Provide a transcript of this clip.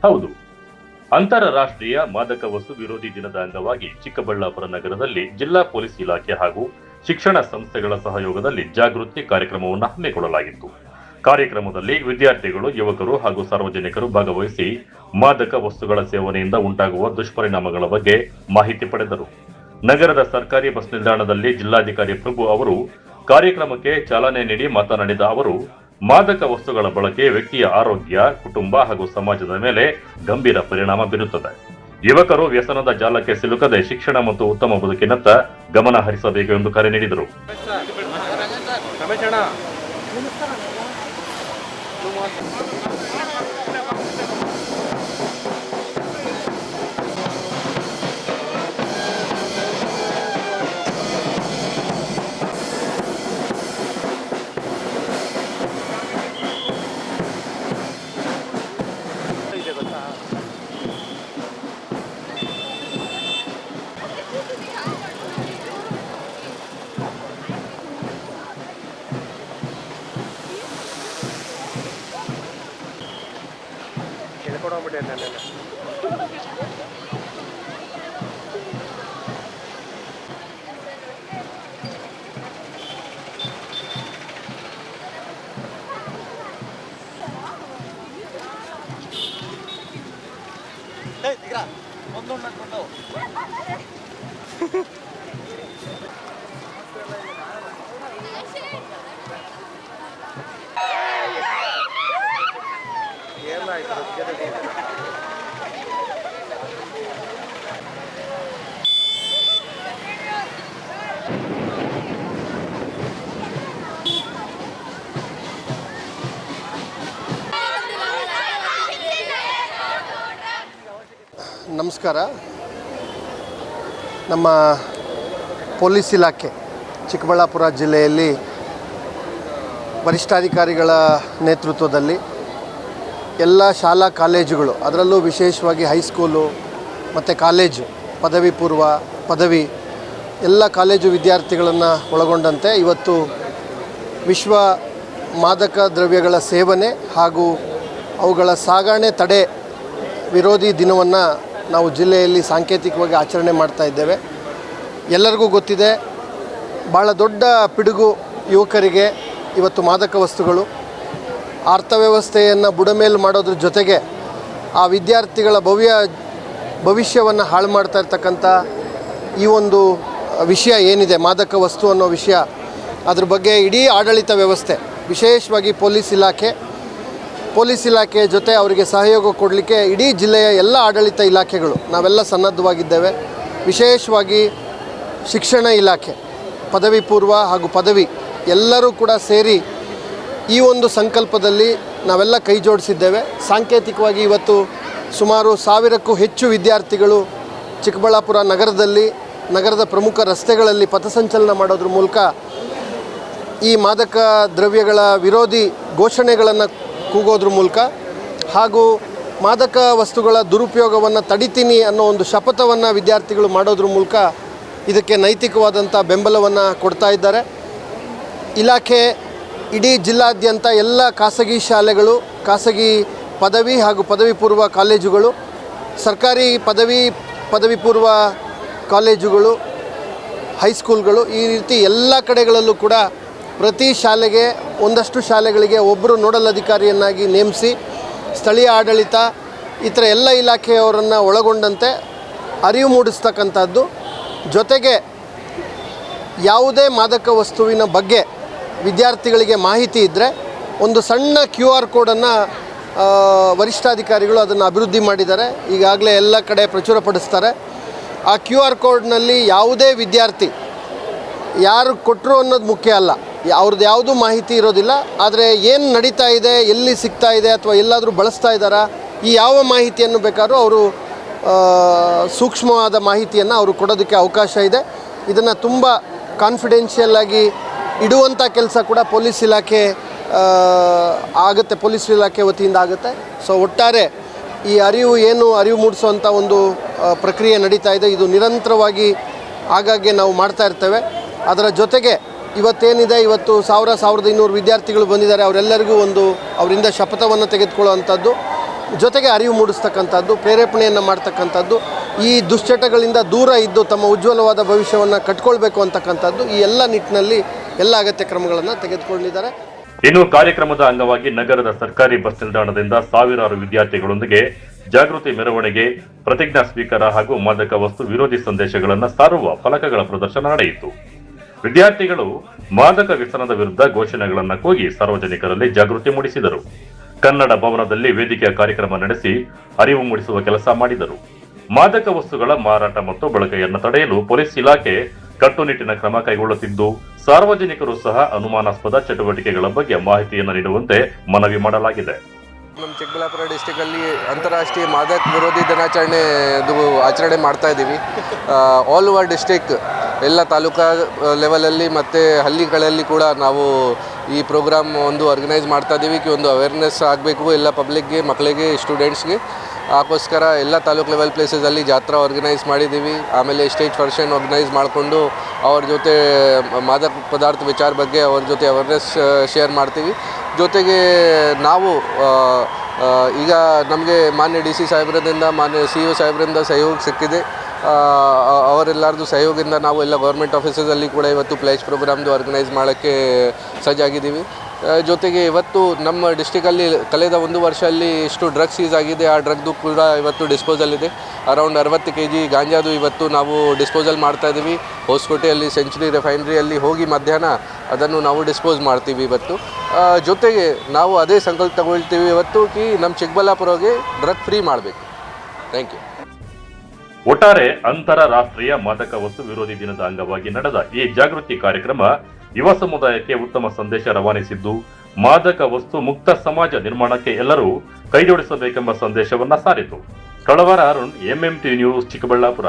ಹೌದು, ಅಂತಾರಾಷ್ಟ್ರೀಯ ಮಾದಕ ವಸ್ತು ವಿರೋಧಿ ದಿನದ ಅಂಗವಾಗಿ ಚಿಕ್ಕಬಳ್ಳಾಪುರ ನಗರದಲ್ಲಿ ಜಿಲ್ಲಾ ಪೊಲೀಸ್ ಇಲಾಖೆ ಹಾಗೂ ಶಿಕ್ಷಣ ಸಂಸ್ಥೆಗಳ ಸಹಯೋಗದಲ್ಲಿ ಜಾಗೃತಿ ಕಾರ್ಯಕ್ರಮವನ್ನು ಹಮ್ಮಿಕೊಳ್ಳಲಾಗಿತ್ತು. ಕಾರ್ಯಕ್ರಮದಲ್ಲಿ ವಿದ್ಯಾರ್ಥಿಗಳು, ಯುವಕರು ಹಾಗೂ ಸಾರ್ವಜನಿಕರು ಭಾಗವಹಿಸಿ ಮಾದಕ ವಸ್ತುಗಳ ಸೇವನೆಯಿಂದ ಉಂಟಾಗುವ ದುಷ್ಪರಿಣಾಮಗಳ ಬಗ್ಗೆ ಮಾಹಿತಿ ಪಡೆದರು. ನಗರದ ಸರ್ಕಾರಿ ಬಸ್ ನಿಲ್ದಾಣದಲ್ಲಿ ಜಿಲ್ಲಾಧಿಕಾರಿ ಪ್ರಭು ಅವರು ಕಾರ್ಯಕ್ರಮಕ್ಕೆ ಚಾಲನೆ ನೀಡಿ ಮಾತನಾಡಿದ ಅವರು, ಮಾದಕ ವಸ್ತುಗಳ ಬಳಕೆ ವ್ಯಕ್ತಿಯ ಆರೋಗ್ಯ, ಕುಟುಂಬ ಹಾಗೂ ಸಮಾಜದ ಮೇಲೆ ಗಂಭೀರ ಪರಿಣಾಮ ಬೀರುತ್ತದೆ. ಯುವಕರು ವ್ಯಸನದ ಜಾಲಕ್ಕೆ ಸಿಲುಕದೆ ಶಿಕ್ಷಣ ಮತ್ತು ಉತ್ತಮ ಬದುಕಿನತ್ತ ಗಮನ ಹರಿಸಬೇಕು ಎಂದು ಕರೆ ನೀಡಿದರು. ನಮಸ್ಕಾರ. ನಮ್ಮ ಪೊಲೀಸ್ ಇಲಾಖೆ ಚಿಕ್ಕಬಳ್ಳಾಪುರ ಜಿಲ್ಲೆಯಲ್ಲಿ ವರಿಷ್ಠಾಧಿಕಾರಿಗಳ ನೇತೃತ್ವದಲ್ಲಿ ಎಲ್ಲ ಶಾಲಾ ಕಾಲೇಜುಗಳು, ಅದರಲ್ಲೂ ವಿಶೇಷವಾಗಿ ಹೈಸ್ಕೂಲು ಮತ್ತು ಕಾಲೇಜು, ಪದವಿ ಪೂರ್ವ, ಪದವಿ ಎಲ್ಲ ಕಾಲೇಜು ವಿದ್ಯಾರ್ಥಿಗಳನ್ನು ಒಳಗೊಂಡಂತೆ ಇವತ್ತು ವಿಶ್ವ ಮಾದಕ ದ್ರವ್ಯಗಳ ಸೇವನೆ ಹಾಗೂ ಅವುಗಳ ಸಾಗಣೆ ತಡೆ ವಿರೋಧಿ ದಿನವನ್ನು ನಾವು ಜಿಲ್ಲೆಯಲ್ಲಿ ಸಾಂಕೇತಿಕವಾಗಿ ಆಚರಣೆ ಮಾಡ್ತಾ ಇದ್ದೇವೆ. ಎಲ್ಲರಿಗೂ ಗೊತ್ತಿದೆ, ಭಾಳ ದೊಡ್ಡ ಪಿಡುಗು ಯುವಕರಿಗೆ ಇವತ್ತು ಮಾದಕ ವಸ್ತುಗಳು ಅರ್ಥವ್ಯವಸ್ಥೆಯನ್ನು ಬುಡಮೇಲು ಮಾಡೋದ್ರ ಜೊತೆಗೆ ಆ ವಿದ್ಯಾರ್ಥಿಗಳ ಭವಿಷ್ಯವನ್ನು ಹಾಳು ಮಾಡ್ತಾ ಇರ್ತಕ್ಕಂಥ ಈ ಒಂದು ವಿಷಯ ಏನಿದೆ, ಮಾದಕ ವಸ್ತು ಅನ್ನೋ ವಿಷಯ, ಅದ್ರ ಬಗ್ಗೆ ಇಡೀ ಆಡಳಿತ ವ್ಯವಸ್ಥೆ, ವಿಶೇಷವಾಗಿ ಪೊಲೀಸ್ ಇಲಾಖೆ ಜೊತೆ ಅವರಿಗೆ ಸಹಯೋಗ ಕೊಡಲಿಕ್ಕೆ ಇಡೀ ಜಿಲ್ಲೆಯ ಎಲ್ಲ ಆಡಳಿತ ಇಲಾಖೆಗಳು ನಾವೆಲ್ಲ ಸನ್ನದ್ಧವಾಗಿದ್ದೇವೆ. ವಿಶೇಷವಾಗಿ ಶಿಕ್ಷಣ ಇಲಾಖೆ, ಪದವಿ ಪೂರ್ವ ಹಾಗೂ ಪದವಿ ಎಲ್ಲರೂ ಕೂಡ ಸೇರಿ ಈ ಒಂದು ಸಂಕಲ್ಪದಲ್ಲಿ ನಾವೆಲ್ಲ ಕೈ ಜೋಡಿಸಿದ್ದೇವೆ. ಸಾಂಕೇತಿಕವಾಗಿ ಇವತ್ತು ಸುಮಾರು 1000ಕ್ಕೂ ಹೆಚ್ಚು ವಿದ್ಯಾರ್ಥಿಗಳು ಚಿಕ್ಕಬಳ್ಳಾಪುರ ನಗರದ ಪ್ರಮುಖ ರಸ್ತೆಗಳಲ್ಲಿ ಪಥಸಂಚಲನ ಮಾಡೋದ್ರ ಮೂಲಕ ಈ ಮಾದಕ ದ್ರವ್ಯಗಳ ವಿರೋಧಿ ಘೋಷಣೆಗಳನ್ನು ಕೂಗೋದ್ರ ಮೂಲಕ ಹಾಗೂ ಮಾದಕ ವಸ್ತುಗಳ ದುರುಪಯೋಗವನ್ನು ತಡಿತೀನಿ ಅನ್ನೋ ಒಂದು ಶಪಥವನ್ನು ವಿದ್ಯಾರ್ಥಿಗಳು ಮಾಡೋದ್ರ ಮೂಲಕ ಇದಕ್ಕೆ ನೈತಿಕವಾದಂಥ ಬೆಂಬಲವನ್ನು ಕೊಡ್ತಾ ಇದ್ದಾರೆ. ಇಲಾಖೆ ಇಡೀ ಜಿಲ್ಲಾದ್ಯಂತ ಎಲ್ಲ ಖಾಸಗಿ ಶಾಲೆಗಳು, ಖಾಸಗಿ ಪದವಿ ಹಾಗೂ ಪದವಿ ಪೂರ್ವ ಕಾಲೇಜುಗಳು, ಸರ್ಕಾರಿ ಪದವಿ ಪೂರ್ವ ಕಾಲೇಜುಗಳು, ಹೈಸ್ಕೂಲ್ಗಳು, ಈ ರೀತಿ ಎಲ್ಲ ಕಡೆಗಳಲ್ಲೂ ಕೂಡ ಪ್ರತಿ ಶಾಲೆಗೆ ಒಂದಷ್ಟು ಶಾಲೆಗಳಿಗೆ ಒಬ್ಬರು ನೋಡಲ್ ಅಧಿಕಾರಿಯನ್ನಾಗಿ ನೇಮಿಸಿ ಸ್ಥಳೀಯ ಆಡಳಿತ ಇತರ ಎಲ್ಲ ಇಲಾಖೆಯವರನ್ನು ಒಳಗೊಂಡಂತೆ ಅರಿವು ಮೂಡಿಸ್ತಕ್ಕಂಥದ್ದು. ಜೊತೆಗೆ ಯಾವುದೇ ಮಾದಕ ವಸ್ತುವಿನ ಬಗ್ಗೆ ವಿದ್ಯಾರ್ಥಿಗಳಿಗೆ ಮಾಹಿತಿ ಇದ್ದರೆ ಒಂದು ಸಣ್ಣ QR ಕೋಡನ್ನು ವರಿಷ್ಠಾಧಿಕಾರಿಗಳು ಅದನ್ನು ಅಭಿವೃದ್ಧಿ ಮಾಡಿದ್ದಾರೆ, ಈಗಾಗಲೇ ಎಲ್ಲ ಕಡೆ ಪ್ರಚುರಪಡಿಸ್ತಾರೆ. ಆ QR ಕೋಡ್ನಲ್ಲಿ ಯಾವುದೇ ವಿದ್ಯಾರ್ಥಿ ಯಾರು ಕೊಟ್ಟರು ಅನ್ನೋದು ಮುಖ್ಯ ಅಲ್ಲ, ಅವ್ರದ್ದು ಯಾವುದೂ ಮಾಹಿತಿ ಇರೋದಿಲ್ಲ. ಆದರೆ ಏನು ನಡೀತಾ ಇದೆ, ಎಲ್ಲಿ ಸಿಗ್ತಾ ಇದೆ ಅಥವಾ ಎಲ್ಲಾದರೂ ಬಳಸ್ತಾ ಇದ್ದಾರಾ, ಈ ಯಾವ ಮಾಹಿತಿಯನ್ನು ಬೇಕಾದ್ರೂ ಅವರು ಸೂಕ್ಷ್ಮವಾದ ಮಾಹಿತಿಯನ್ನು ಅವರು ಕೊಡೋದಕ್ಕೆ ಅವಕಾಶ ಇದೆ. ಇದನ್ನು ತುಂಬ ಕಾನ್ಫಿಡೆನ್ಷಿಯಲ್ ಆಗಿ ಇಡುವಂಥ ಕೆಲಸ ಕೂಡ ಪೊಲೀಸ್ ಇಲಾಖೆ ವತಿಯಿಂದ ಆಗುತ್ತೆ. ಸೊ ಒಟ್ಟಾರೆ ಈ ಅರಿವು ಮೂಡಿಸುವಂಥ ಒಂದು ಪ್ರಕ್ರಿಯೆ ನಡೀತಾ ಇದೆ. ಇದು ನಿರಂತರವಾಗಿ ಆಗಾಗ್ಗೆ ನಾವು ಮಾಡ್ತಾ ಇರ್ತೇವೆ. ಅದರ ಜೊತೆಗೆ ಇವತ್ತು 1200 ವಿದ್ಯಾರ್ಥಿಗಳು ಬಂದಿದ್ದಾರೆ. ಅವರೆಲ್ಲರಿಗೂ ಅವರಿಂದ ಶಪಥವನ್ನು ತೆಗೆದುಕೊಳ್ಳುವಂಥದ್ದು. ಜೊತೆಗೆ ಅರಿವು ಮೂಡಿಸ್ತಕ್ಕಂಥದ್ದು, ಪ್ರೇರೇಪಣೆಯನ್ನು ಮಾಡ್ತಕ್ಕಂಥದ್ದು, ಈ ದುಶ್ಚಟಗಳಿಂದ ದೂರ ಇದ್ದು ತಮ್ಮ ಉಜ್ವಲವಾದ ಭವಿಷ್ಯವನ್ನು ಕಟ್ಕೊಳ್ಬೇಕು ಅಂತಕ್ಕಂಥದ್ದು ಈ ಎಲ್ಲ ನಿಟ್ಟಿನಲ್ಲಿ ಎಲ್ಲ ಅಗತ್ಯ ಕ್ರಮಗಳನ್ನು ತೆಗೆದುಕೊಂಡಿದ್ದಾರೆ. ಇನ್ನು ಕಾರ್ಯಕ್ರಮದ ಅಂಗವಾಗಿ ನಗರದ ಸರ್ಕಾರಿ ಬಸ್ ನಿಲ್ದಾಣದಿಂದ ಸಾವಿರಾರು ವಿದ್ಯಾರ್ಥಿಗಳೊಂದಿಗೆ ಜಾಗೃತಿ ಮೆರವಣಿಗೆ, ಪ್ರತಿಜ್ಞಾ ಸ್ವೀಕಾರ ಹಾಗೂ ಮಾದಕ ವಸ್ತು ವಿರೋಧಿ ಸಂದೇಶಗಳನ್ನು ಸಾರುವ ಫಲಕಗಳ ಪ್ರದರ್ಶನ ನಡೆಯಿತು. ವಿದ್ಯಾರ್ಥಿಗಳು ಮಾದಕ ವ್ಯಸನದ ವಿರುದ್ಧ ಘೋಷಣೆಗಳನ್ನು ಕೂಗಿ ಸಾರ್ವಜನಿಕರಲ್ಲಿ ಜಾಗೃತಿ ಮೂಡಿಸಿದರು. ಕನ್ನಡ ಭವನದಲ್ಲಿ ವೇದಿಕೆಯ ಕಾರ್ಯಕ್ರಮ ನಡೆಸಿ ಅರಿವು ಮೂಡಿಸುವ ಕೆಲಸ ಮಾಡಿದರು. ಮಾದಕ ವಸ್ತುಗಳ ಮಾರಾಟ ಮತ್ತು ಬಳಕೆಯನ್ನು ತಡೆಯಲು ಪೊಲೀಸ್ ಇಲಾಖೆ ಕಟ್ಟುನಿಟ್ಟಿನ ಕ್ರಮ ಕೈಗೊಳ್ಳುತ್ತಿದ್ದು, ಸಾರ್ವಜನಿಕರು ಸಹ ಅನುಮಾನಾಸ್ಪದ ಚಟುವಟಿಕೆಗಳ ಬಗ್ಗೆ ಮಾಹಿತಿಯನ್ನು ನೀಡುವಂತೆ ಮನವಿ ಮಾಡಲಾಗಿದೆ. ನಮ್ಮ ಚಿಕ್ಕಬಳ್ಳಾಪುರ ಡಿಸ್ಟಿಕಲ್ಲಿ ಅಂತಾರಾಷ್ಟ್ರೀಯ ಮಾದಕ ವಿರೋಧಿ ದಿನಾಚರಣೆ ಆಚರಣೆ ಮಾಡ್ತಾ ಇದ್ದೀವಿ. ಆಲ್ ಓವರ್ ಡಿಸ್ಟಿಕ್ ಎಲ್ಲ ತಾಲೂಕಾ ಲೆವೆಲಲ್ಲಿ ಮತ್ತು ಹಳ್ಳಿಗಳಲ್ಲಿ ಕೂಡ ನಾವು ಈ ಪ್ರೋಗ್ರಾಮ್ ಒಂದು ಆರ್ಗನೈಸ್ ಮಾಡ್ತಾ ಇದ್ದೀವಿ. ಒಂದು ಅವೇರ್ನೆಸ್ ಆಗಬೇಕು ಎಲ್ಲ ಪಬ್ಲಿಕ್ಗೆ, ಮಕ್ಕಳಿಗೆ, ಸ್ಟೂಡೆಂಟ್ಸ್ಗೆ. ಅದಕ್ಕೋಸ್ಕರ ಎಲ್ಲ ತಾಲೂಕು ಲೆವೆಲ್ ಪ್ಲೇಸಸಲ್ಲಿ ಜಾತ್ರಾ ಆರ್ಗನೈಸ್ ಮಾಡಿದ್ದೀವಿ. ಆಮೇಲೆ ಸ್ಟೇಜ್ ಫಂಕ್ಷನ್ ಆರ್ಗನೈಸ್ ಮಾಡಿಕೊಂಡು ಅವ್ರ ಜೊತೆ ಮಾದಕ ಪದಾರ್ಥ ವಿಚಾರ ಬಗ್ಗೆ ಅವ್ರ ಜೊತೆ ಅವೇರ್ನೆಸ್ ಶೇರ್ ಮಾಡ್ತೀವಿ. ಜೊತೆಗೆ ನಾವು ಈಗ ನಮಗೆ ಮಾನ್ಯ DC ಸಾಹೇಬ್ರದಿಂದ, ಮಾನ್ಯ CO ಸಾಹೇಬ್ರಿಂದ ಸಹಯೋಗ ಸಿಕ್ಕಿದೆ. ಅವರೆಲ್ಲರದು ಸಹಯೋಗದಿಂದ ನಾವು ಎಲ್ಲ ಗೌರ್ಮೆಂಟ್ ಆಫೀಸಲ್ಲಿ ಕೂಡ ಇವತ್ತು ಪ್ಲೇಸ್ ಪ್ರೋಗ್ರಾಮ್ದು ಆರ್ಗನೈಸ್ ಮಾಡೋಕ್ಕೆ ಸಜ್ಜಾಗಿದ್ದೀವಿ. ಜೊತೆಗೆ ಇವತ್ತು ನಮ್ಮ ಡಿಸ್ಟಿಕಲ್ಲಿ ಕಳೆದ 1 ವರ್ಷದಲ್ಲಿ ಎಷ್ಟು ಡ್ರಗ್ಸ್ ಸೀಸ್ ಆಗಿದೆ, ಆ ಡ್ರಗ್ದು ಕೂಡ ಇವತ್ತು ಡಿಸ್ಪೋಸಲ್ ಇದೆ. ಅರೌಂಡ್ 60 kg ಗಾಂಜಾದು ಇವತ್ತು ನಾವು ಡಿಸ್ಪೋಸಲ್ ಮಾಡ್ತಾ ಇದ್ದೀವಿ. ಹೊಸಕೋಟೆಯಲ್ಲಿ ಸೆಂಚುರಿ ರಿಫೈನರಿಯಲ್ಲಿ ಹೋಗಿ ಮಧ್ಯಾಹ್ನ ಅದನ್ನು ನಾವು ಡಿಸ್ಪೋಸ್ ಮಾಡ್ತೀವಿ ಇವತ್ತು. ಜೊತೆಗೆ ನಾವು ಅದೇ ಸಂಕಲ್ಪ ತಗೊಳ್ತೀವಿ ಇವತ್ತು ಕಿ ನಮ್ಮ ಚಿಕ್ಕಬಳ್ಳಾಪುರಗೆ ಡ್ರಗ್ ಫ್ರೀ ಮಾಡಬೇಕು. Thank you. ಒಟ್ಟಾರೆ ಅಂತಾರಾಷ್ಟ್ರೀಯ ಮಾದಕ ವಸ್ತು ವಿರೋಧಿ ದಿನದ ಅಂಗವಾಗಿ ನಡೆದ ಈ ಜಾಗೃತಿ ಕಾರ್ಯಕ್ರಮ ಯುವ ಸಮುದಾಯಕ್ಕೆ ಉತ್ತಮ ಸಂದೇಶ ರವಾನಿಸಿದ್ದು, ಮಾದಕ ವಸ್ತು ಮುಕ್ತ ಸಮಾಜ ನಿರ್ಮಾಣಕ್ಕೆ ಎಲ್ಲರೂ ಕೈಜೋಡಿಸಬೇಕೆಂಬ ಸಂದೇಶವನ್ನ ಸಾರಿತು. ಕಳವರ ಅರುಣ್, MMT ನ್ಯೂಸ್, ಚಿಕ್ಕಬಳ್ಳಾಪುರ.